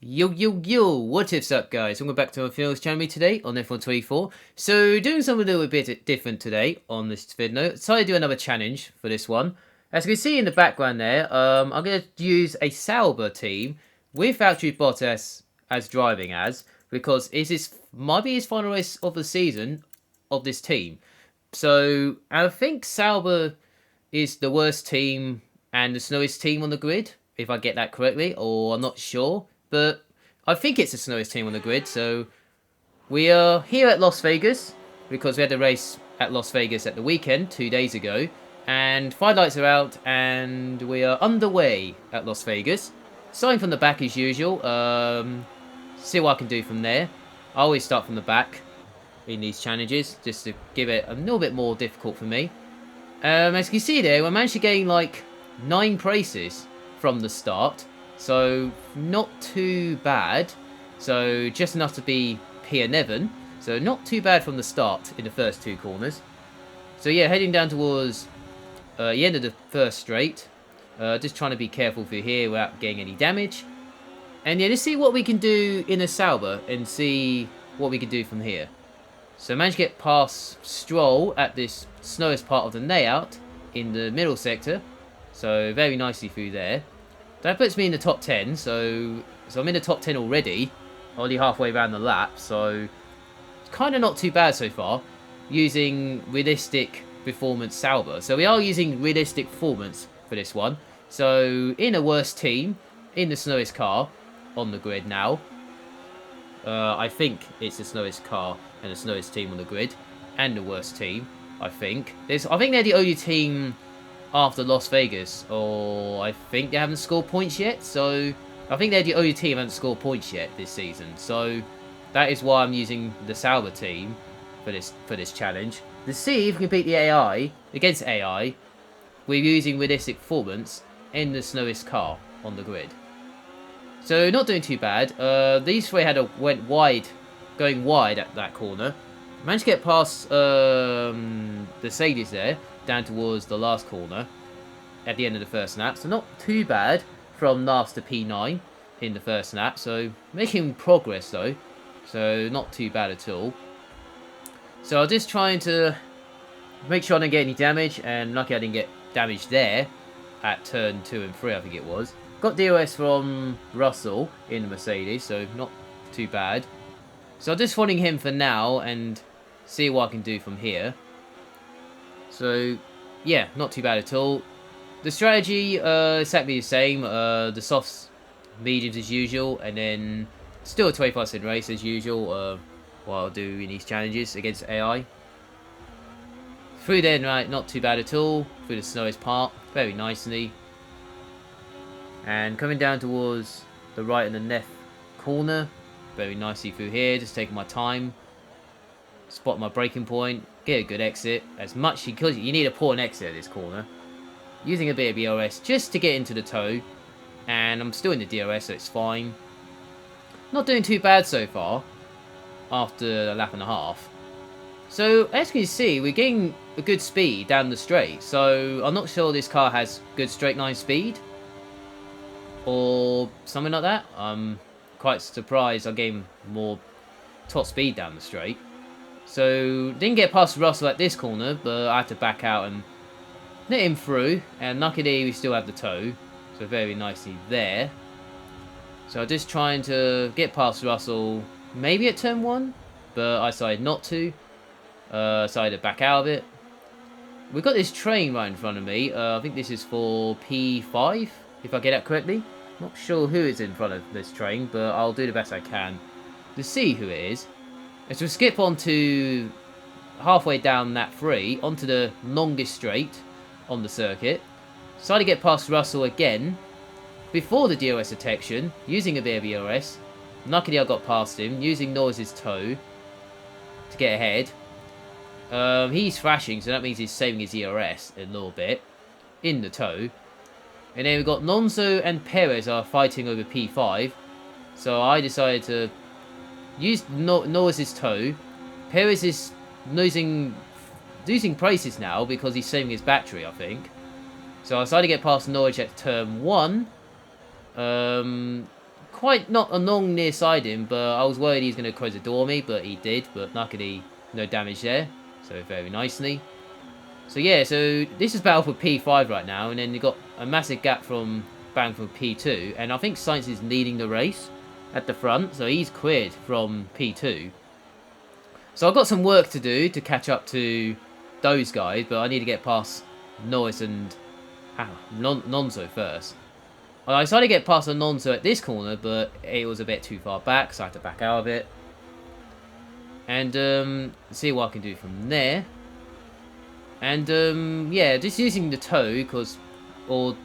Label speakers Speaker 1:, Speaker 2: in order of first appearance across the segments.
Speaker 1: Yo, what is up guys? Welcome back to my Finals channel today on F124. So doing something a little bit different today on this video. Decided to do another challenge for this one. As you can see in the background there, I'm going to use a Sauber team with Valtteri Bottas as driving as, because might be his final race of the season of this team. So I think Sauber is the worst team and the snowiest team on the grid, if I get that correctly, or I'm not sure. But I think it's the snowiest team on the grid, so we are here at Las Vegas, because we had a race at Las Vegas at the weekend, 2 days ago, and 5 lights are out, and we are underway at Las Vegas. Starting from the back as usual, see what I can do from there. I always start from the back in these challenges, just to give it a little bit more difficult for me. As you can see there, we managed to gain like 9 places from the start. So, not too bad. So, just enough to be P11. So, not too bad from the start in the first 2 corners. So, yeah, heading down towards the end of the first straight. Just trying to be careful through here without getting any damage. And yeah, let's see what we can do in a Sauber and see what we can do from here. So, I managed to get past Stroll at this snowiest part of the layout in the middle sector. So, very nicely through there. That puts me in the top 10, so I'm in the top 10 already, only halfway around the lap, so it's kind of not too bad so far, using realistic performance Sauber. So we are using realistic performance for this one, so in a worse team, in the snowiest car on the grid now. I think it's the snowiest car and the snowiest team on the grid, and the worst team, I think. I think they're the only team after Las Vegas, or I think they haven't scored points yet, so I think they're the only team that haven't scored points yet this season, so that is why I'm using the Sauber team for this challenge. To see if we can beat the AI, against AI, we're using realistic performance in the snowiest car on the grid. So not doing too bad. These three went wide, going wide at that corner. Managed to get past the Mercedes there, down towards the last corner at the end of the first lap. So not too bad from last to P9 in the first lap. So making progress though. So not too bad at all. So I'm just trying to make sure I don't get any damage. And lucky I didn't get damage there at turn 2 and 3, I think it was. Got DOS from Russell in the Mercedes. So not too bad. So I'm just following him for now and see what I can do from here. So, yeah, not too bad at all. The strategy is exactly the same. The softs, mediums as usual, and then still a 25% race as usual. What I'll do in these challenges against AI. Through there, right, not too bad at all. Through the snowiest part, very nicely. And coming down towards the right and the left corner, very nicely through here. Just taking my time. Spot my braking point, get a good exit, as much because you need a poor exit at this corner. Using a bit of DRS just to get into the toe, and I'm still in the DRS, so it's fine. Not doing too bad so far, after a lap and a half. So, as you can see, we're getting a good speed down the straight, so I'm not sure this car has good straight line speed, or something like that. I'm quite surprised I'm getting more top speed down the straight. So, didn't get past Russell at this corner, but I had to back out and let him through. And luckily, we still have the toe. So, very nicely there. So, I'm just trying to get past Russell, maybe at turn 1. But I decided not to. Decided to back out of it. We've got this train right in front of me. I think this is for P5, if I get that correctly. Not sure who is in front of this train, but I'll do the best I can to see who it is. As we skip on to halfway down that 3, onto the longest straight on the circuit. Decided to get past Russell again, before the DRS detection, using a bit of DRS. Luckily I got past him, using Norris's toe to get ahead. He's thrashing, so that means he's saving his DRS a little bit, in the toe. And then we've got Alonso and Perez are fighting over P5, so I decided to use Norris's toe. Perez is losing places now because he's saving his battery, I think. So I decided to get past Norwich at turn 1. quite not along near side him, but I was worried he's going to close the door on me, but he did. But luckily, no damage there. So very nicely. So yeah, so this is battle for P5 right now, and then you've got a massive gap from bang from P2, and I think Science is leading the race at the front, so he's cleared from P2. So I've got some work to do to catch up to those guys, but I need to get past Norris and Nonzo first. I decided to get past Nonzo at this corner, but it was a bit too far back, so I had to back out of it. And see what I can do from there. And yeah, just using the toe, because, or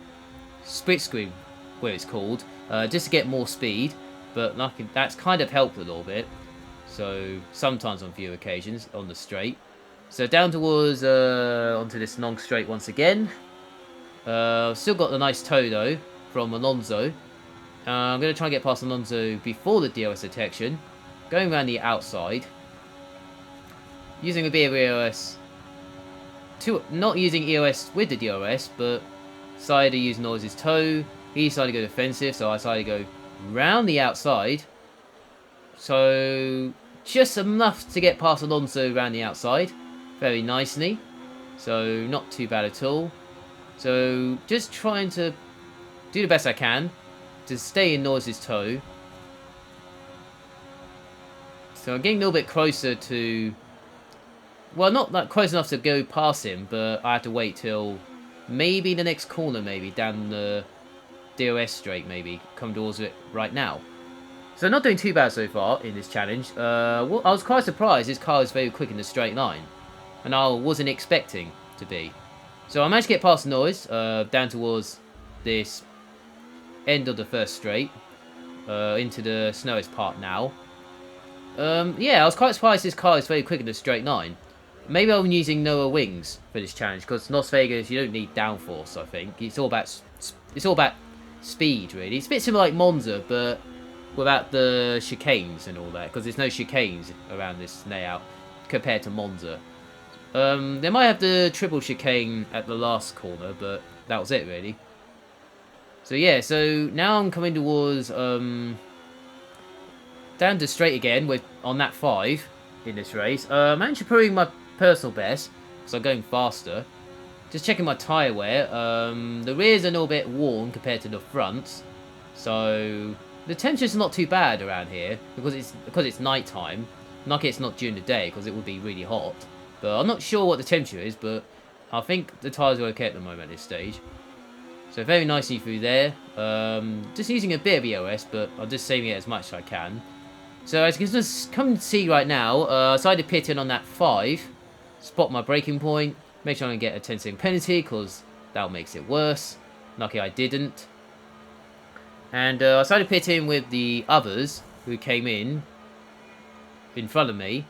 Speaker 1: split screen, where it's called, just to get more speed. But that's kind of helped a little bit. So sometimes on few occasions on the straight. So down towards onto this long straight once again. Still got the nice toe though from Alonso. I'm going to try and get past Alonso before the DRS detection. Going around the outside. Using a bit of EOS. Not using EOS with the DRS, but decided to use Norris's toe. He decided to go defensive, so I decided to go round the outside. So just enough to get past Alonso around the outside. Very nicely. So not too bad at all. So just trying to do the best I can to stay in Norris's toe. So I'm getting a little bit closer to... Well, not that close enough to go past him, but I have to wait till maybe the next corner, maybe, down the DRS straight, maybe, come towards it right now. So not doing too bad so far in this challenge. I was quite surprised this car is very quick in the straight line, and I wasn't expecting to be. So I managed to get past Norris, down towards this end of the first straight, into the snowest part now. Yeah, I was quite surprised this car is very quick in the straight line. Maybe I'm using lower wings for this challenge, because Las Vegas you don't need downforce. I think it's all about speed really. It's a bit similar like Monza, but without the chicanes and all that, because there's no chicanes around this layout compared to Monza. They might have the triple chicane at the last corner, but that was it really. So yeah, so now I'm coming towards down to straight again with on that 5 in this race. I'm actually proving my personal best because I'm going faster. Just checking my tyre wear. The rears are a little bit worn compared to the fronts, so the temperature's not too bad around here because it's night time. Lucky it's not during the day because it would be really hot. But I'm not sure what the temperature is, but I think the tyres are okay at the moment at this stage. So very nicely through there. Just using a bit of EOS, but I'm just saving it as much as I can. So as you can just come and see right now, I decided to pit in on that 5, spot my braking point, make sure I can get a 10-second penalty because that makes it worse. Lucky I didn't. And I decided to pit in with the others who came in front of me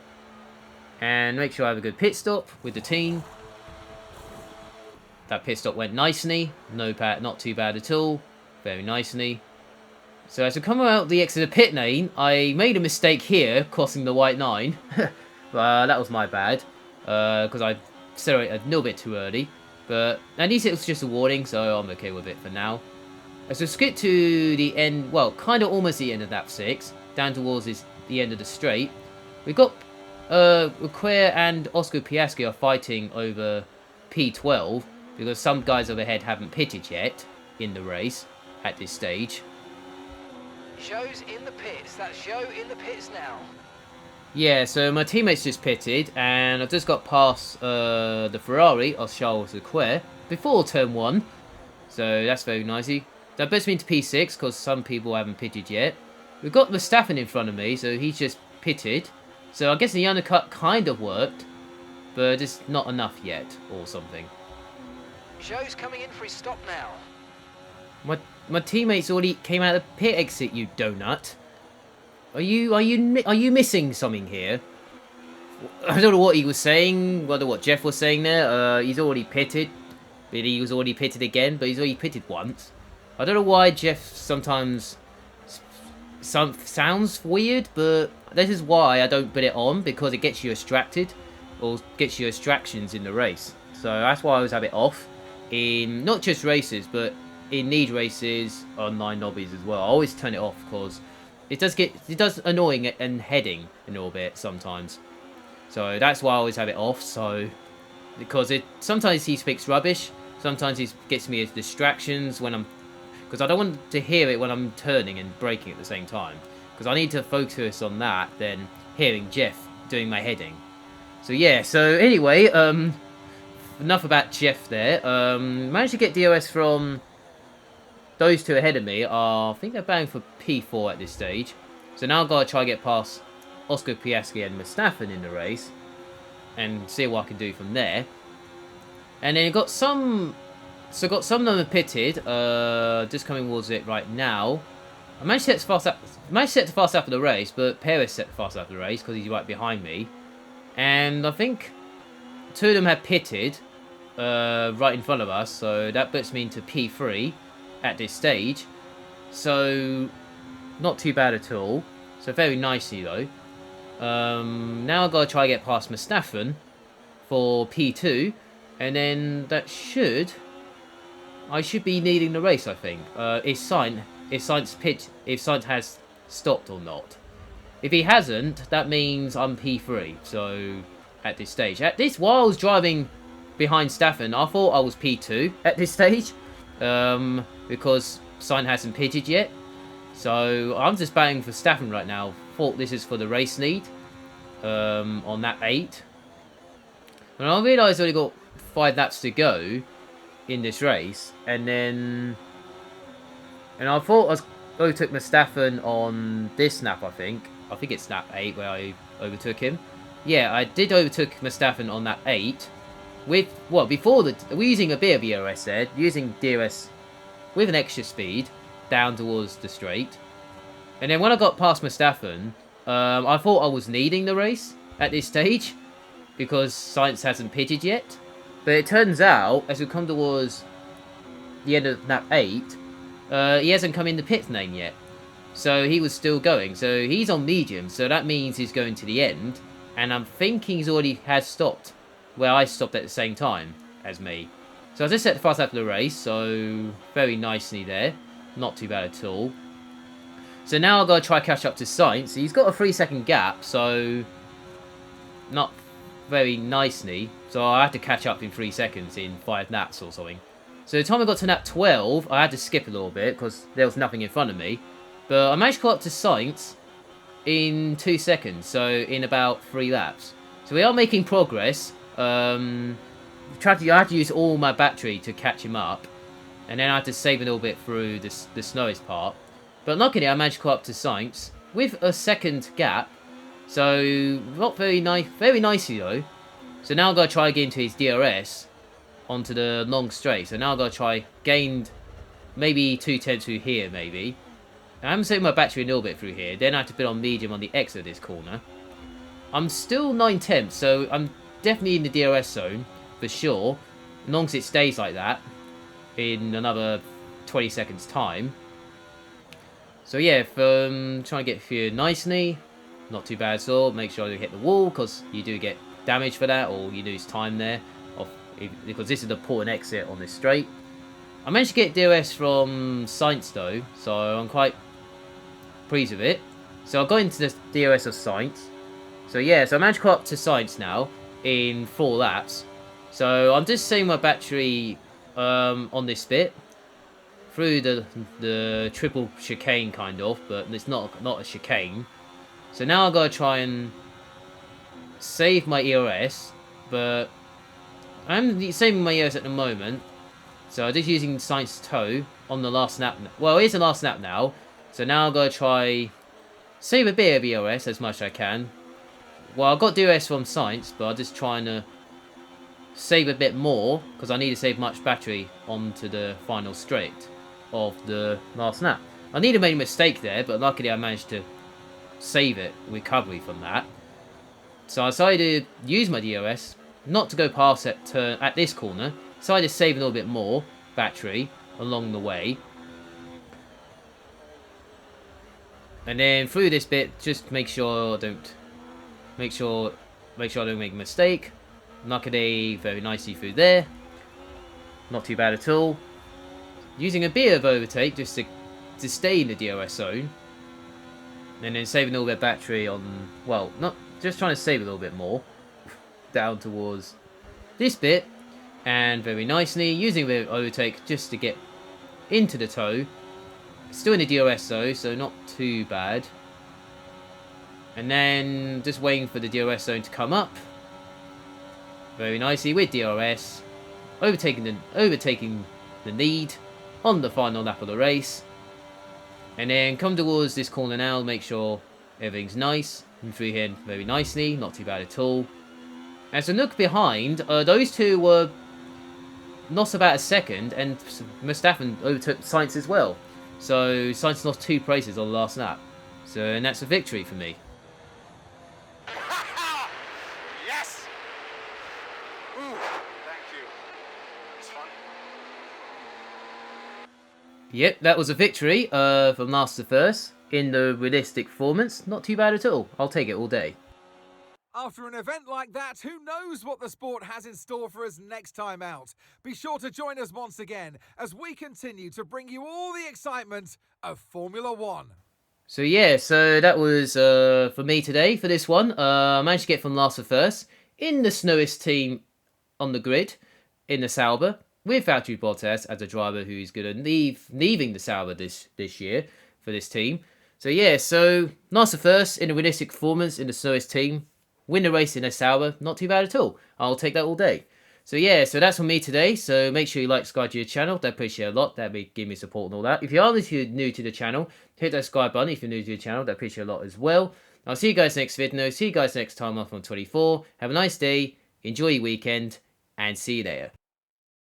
Speaker 1: and make sure I have a good pit stop with the team. That pit stop went nicely, not too bad at all, very nicely. So as we come out the exit of the pit lane, I made a mistake here, crossing the white line. That was my bad, because I accelerated a little bit too early. But at least it was just a warning, so I'm okay with it for now. As we skip to the end, well, kind of almost the end of lap 6, down towards the end of the straight, we've got Leclerc and Oscar Piastri are fighting over P12, because some guys overhead haven't pitted yet in the race at this stage.
Speaker 2: Joe's in the pits. That's Joe in the pits now.
Speaker 1: Yeah, so my teammates just pitted, and I've just got past the Ferrari of Charles Leclerc before turn 1. So that's very nicey. That puts me into P6 because some people haven't pitted yet. We've got Verstappen in front of me, so he's just pitted. So I guess the undercut kind of worked, but just not enough yet, or something.
Speaker 2: Joe's coming in for his stop now.
Speaker 1: My teammates already came out of the pit exit, you donut. Are you missing something here? I don't know what he was saying. I don't know what Jeff was saying there. He's already pitted. But he was already pitted again, but he's already pitted once. I don't know why Jeff sometimes sounds weird, but this is why I don't put it on, because it gets you distracted, or gets you distractions in the race. So that's why I always have it off in not just races, but in lead races online lobbies as well. I always turn it off because it does annoying and heading a little bit sometimes. So that's why I always have it off. So because sometimes he speaks rubbish, sometimes he gets me as distractions when because I don't want to hear it when I'm turning and braking at the same time. Because I need to focus on that than hearing Jeff doing my heading. So yeah, so anyway, enough about Jeff there. Managed to get DOS from those two ahead of me. I think they're banging for P4 at this stage. So now I've got to try and get past Oscar Piastri and Verstappen in the race. And see what I can do from there. And then got some... So got some of them pitted. Just coming towards it right now. I managed to set fast after the race, but Perez set fast after the race because he's right behind me. And I think two of them have pitted right in front of us, so that puts me into P3 at this stage. So not too bad at all. So very nicely though. Now I've got to try and get past Verstappen for P2, and then I should be leading the race, I think. If Sainz has stopped or not. If he hasn't, that means I'm P3. So at this stage, while I was driving behind Staffen, I thought I was P2 at this stage, because Sainz hasn't pitted yet. So I'm just batting for Staffen right now. Thought this is for the race lead on lap 8. And I realised I only got 5 laps to go in this race, and I thought I overtook Verstappen on this lap. I think it's lap 8 where I overtook him. Yeah, I did overtook Verstappen on lap 8 with we're using a bit of ERS there, using DRS with an extra speed down towards the straight. And then when I got past Verstappen, I thought I was leading the race at this stage because Sainz hasn't pitted yet. But it turns out, as we come towards the end of lap 8, he hasn't come in the pit lane yet. So he was still going. So he's on medium, so that means he's going to the end. And I'm thinking he's already has stopped where I stopped at the same time as me. So I just set the fast after the race, so very nicely there. Not too bad at all. So now I've got to try catch up to Sainz. He's got a 3-second gap, so not very nicely. So I had to catch up in 3 seconds in 5 laps or something. So the time I got to lap 12, I had to skip a little bit because there was nothing in front of me. But I managed to go up to Sainz in 2 seconds, so in about 3 laps. So we are making progress. I had to use all my battery to catch him up. And then I had to save a little bit through the snowiest part. But luckily I managed to go up to Sainz with a second gap. So not very nicely though. So now I've got to try again to his DRS onto the long straight. So now I've got to try gained maybe 2 tenths through here maybe. I haven't saved my battery a little bit through here. Then I have to put on medium on the exit of this corner. I'm still 9 tenths, so I'm definitely in the DRS zone for sure. As long as it stays like that in another 20 seconds time. So yeah, trying to get through nicely. Not too bad at all. Make sure I don't hit the wall because you do get damage for that, or you lose time there. Because this is the port and exit on this straight. I managed to get DRS from Sainz though, so I'm quite pleased with it. So I'll go into the DRS of Sainz. So yeah, so I managed to go up to Sainz now in 4 laps. So I'm just saving my battery on this bit through the triple chicane kind of, but it's not a chicane. So now I've got to try and save my ERS, but I'm saving my ERS at the moment. So I'm just using Sainz toe on the last lap. Well, it is the last lap now. So now I've got to try save a bit of ERS as much as I can. Well, I've got DRS from Sainz, but I'm just trying to save a bit more because I need to save much battery onto the final straight of the last lap. I need to make a mistake there, but luckily I managed to save it, recovery from that. So I decided to use my DRS, not to go past that turn at this corner. Decided to save a little bit more battery along the way. And then through this bit, just make sure I don't make a mistake. Luckily, very nicely through there. Not too bad at all. using a bit of overtake just to stay in the DRS zone. And then saving all their battery on, well, not just trying to save a little bit more. Down towards this bit. And very nicely, using a bit of overtake just to get into the toe. Still in the DRS though, so not too bad. And then just waiting for the DRS zone to come up. Very nicely with DRS. Overtaking the lead on the final lap of the race. And then come towards this corner now, make sure everything's nice. And through here very nicely, not too bad at all. As a look behind, those two were lost about a second, and Mustafa overtook Sainz as well. So Sainz lost 2 places on the last lap. So, and that's a victory for me.
Speaker 3: Yes! Ooh, thank you. It's fun.
Speaker 1: Yep, that was a victory from last to first in the realistic performance. Not too bad at all. I'll take it all day.
Speaker 4: After an event like that, who knows what the sport has in store for us next time out? Be sure to join us once again as we continue to bring you all the excitement of Formula One.
Speaker 1: So yeah, so that was for me today for this one. I managed to get from last to first in the slowest team on the grid in the Sauber with Valtteri Bottas as a driver who's going to leaving the Sauber this year for this team. So yeah, so last to first in a realistic performance in the slowest team. Win the race in a Sauber, not too bad at all. I'll take that all day. So yeah, so that's from me today. So make sure you like, subscribe to your channel. That appreciate a lot. That would give me support and all that. If you are new to the channel, hit that subscribe button. If you're new to the channel, that appreciate a lot as well. I'll see you guys next video. See you guys next time off on 24. Have a nice day. Enjoy your weekend. And see you later.